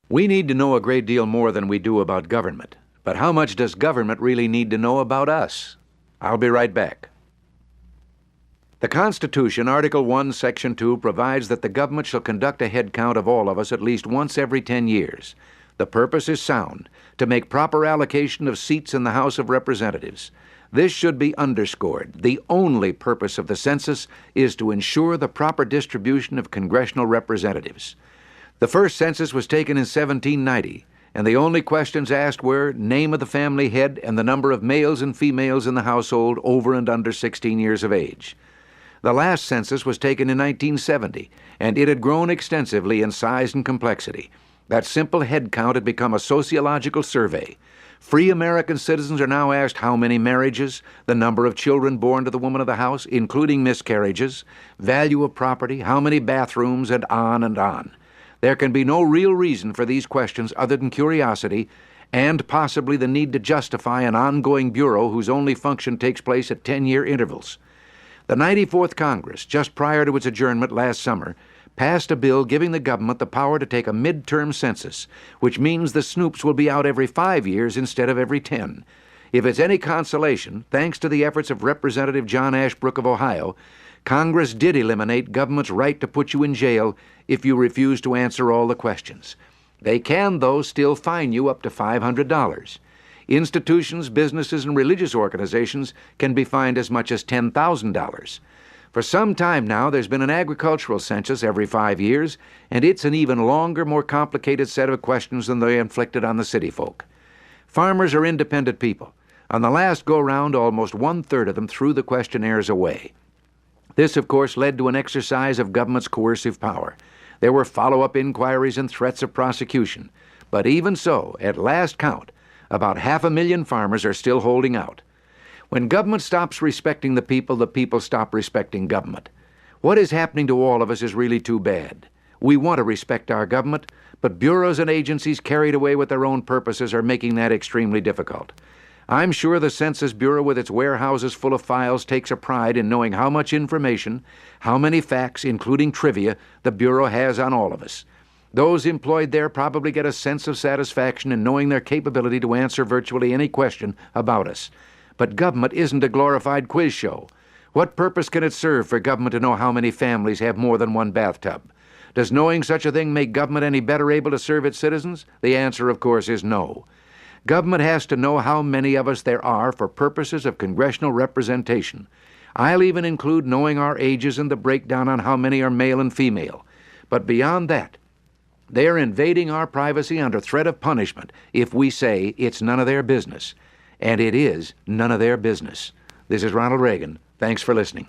We need to know a great deal more than we do about government. But how much does government really need to know about us? I'll be right back. The Constitution, Article 1, Section 2, provides that the government shall conduct a head count of all of us at least once every 10 years. The purpose is sound, to make proper allocation of seats in the House of Representatives. This should be underscored. The only purpose of the census is to ensure the proper distribution of congressional representatives. The first census was taken in 1790, and the only questions asked were name of the family head and the number of males and females in the household over and under 16 years of age. The last census was taken in 1970, and it had grown extensively in size and complexity. That simple head count had become a sociological survey. Free American citizens are now asked how many marriages, the number of children born to the woman of the house, including miscarriages, value of property, how many bathrooms, and on and on. There can be no real reason for these questions other than curiosity and possibly the need to justify an ongoing bureau whose only function takes place at 10-year intervals. The 94th Congress, just prior to its adjournment last summer, passed a bill giving the government the power to take a midterm census, which means the snoops will be out every 5 years instead of every 10. If it's any consolation, thanks to the efforts of Representative John Ashbrook of Ohio, Congress did eliminate government's right to put you in jail if you refuse to answer all the questions. They can, though, still fine you up to $500. Institutions, businesses, and religious organizations can be fined as much as $10,000. For some time now, there's been an agricultural census every 5 years, and it's an even longer, more complicated set of questions than they inflicted on the city folk. Farmers are independent people. On the last go-round, almost one-third of them threw the questionnaires away. This, of course, led to an exercise of government's coercive power. There were follow-up inquiries and threats of prosecution. But even so, at last count, about 500,000 farmers are still holding out. When government stops respecting the people stop respecting government. What is happening to all of us is really too bad. We want to respect our government, but bureaus and agencies carried away with their own purposes are making that extremely difficult. I'm sure the Census Bureau with its warehouses full of files takes a pride in knowing how much information, how many facts, including trivia, the Bureau has on all of us. Those employed there probably get a sense of satisfaction in knowing their capability to answer virtually any question about us. But government isn't a glorified quiz show. What purpose can it serve for government to know how many families have more than one bathtub? Does knowing such a thing make government any better able to serve its citizens? The answer, of course, is no. Government has to know how many of us there are for purposes of congressional representation. I'll even include knowing our ages and the breakdown on how many are male and female. But beyond that, they're invading our privacy under threat of punishment if we say it's none of their business. And it is none of their business. This is Ronald Reagan. Thanks for listening.